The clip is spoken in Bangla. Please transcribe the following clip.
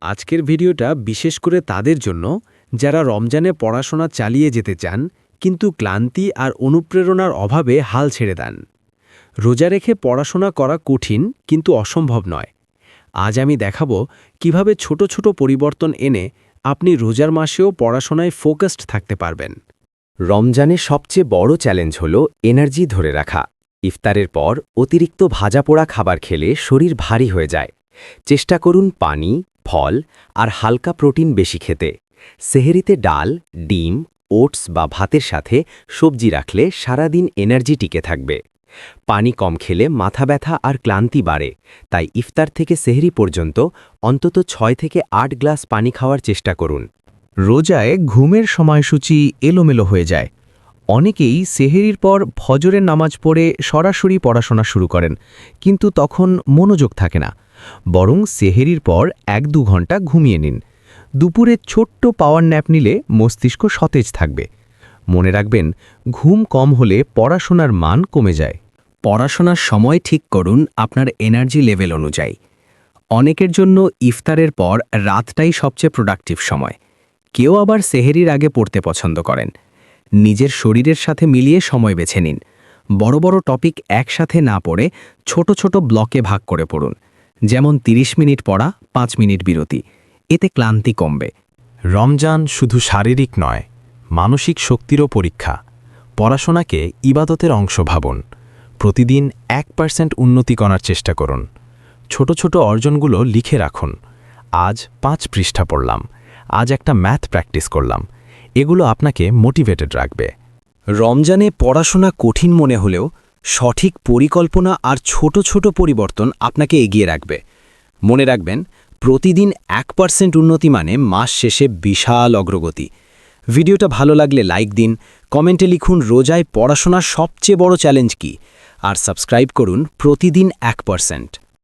আজকের ভিডিওটা বিশেষ করে তাদের জন্য যারা রমজানে পড়াশোনা চালিয়ে যেতে চান কিন্তু ক্লান্তি আর অনুপ্রেরণার অভাবে হাল ছেড়ে দেন। রোজা রেখে পড়াশোনা করা কঠিন কিন্তু অসম্ভব নয়। আজ আমি দেখাবো কিভাবে ছোট ছোট পরিবর্তন এনে আপনি রোজার মাসেও পড়াশোনায় ফোকাসড থাকতে পারবেন। রমজানে সবচেয়ে বড় চ্যালেঞ্জ হল এনার্জি ধরে রাখা। ইফতারের পর অতিরিক্ত ভাজাপোড়া খাবার খেলে শরীর ভারী হয়ে যায়। চেষ্টা করুন পানি, ফল আর হালকা প্রোটিন বেশি খেতে। সেহরিতে ডাল, ডিম, ওটস বা ভাতের সাথে সবজি রাখলে সারাদিন এনার্জি টিকে থাকবে। পানি কম খেলে মাথা ব্যথা আর ক্লান্তি বাড়ে, তাই ইফতার থেকে সেহরি পর্যন্ত অন্তত 6 থেকে 8 গ্লাস পানি খাওয়ার চেষ্টা করুন। রোজায় ঘুমের সময়সূচি এলোমেলো হয়ে যায়। অনেকেই সেহরির পর ফজরের নামাজ পড়ে সরাসরি পড়াশোনা শুরু করেন, কিন্তু তখন মনোযোগ থাকে না। বরং সেহরির পর 1-2 ঘন্টা ঘুমিয়ে নিন। দুপুরে ছোট্ট পাওয়ার ন্যাপ নিলে মস্তিষ্ক সতেজ থাকবে। মনে রাখবেন, ঘুম কম হলে পড়াশোনার মান কমে যায়। পড়াশোনার সময় ঠিক করুন আপনার এনার্জি লেভেল অনুযায়ী। অনেকের জন্য ইফতারের পর রাতটাই সবচেয়ে প্রোডাক্টিভ সময়। কেউ আবার সেহরির আগে পড়তে পছন্দ করেন। নিজের শরীরের সাথে মিলিয়ে সময় বেছে নিন। বড় বড় টপিক একসাথে না পড়ে ছোট ছোট ব্লকে ভাগ করে পড়ুন। যেমন 30 মিনিট পড়া, 5 মিনিট বিরতি। এতে ক্লান্তি কমবে। রমজান শুধু শারীরিক নয়, মানসিক শক্তিরও পরীক্ষা। পড়াশোনাকে ইবাদতের অংশ ভাবুন। প্রতিদিন 1% উন্নতি করার চেষ্টা করুন। ছোট ছোট অর্জনগুলো লিখে রাখুন। আজ 5 পৃষ্ঠা পড়লাম, আজ একটা ম্যাথ প্র্যাকটিস করলাম। এগুলো আপনাকে মোটিভেটেড রাখবে। রমজানে পড়াশোনা কঠিন মনে হলেও সঠিক পরিকল্পনা আর ছোট ছোট পরিবর্তন আপনাকে এগিয়ে রাখবে। মনে রাখবেন, প্রতিদিন 1% উন্নতি মানে মাস শেষে বিশাল অগ্রগতি। ভিডিওটা ভালো লাগলে লাইক দিন, কমেন্টে লিখুন রোজায় পড়াশোনার সবচেয়ে বড় চ্যালেঞ্জ কী, আর সাবস্ক্রাইব করুন প্রতিদিন 1%।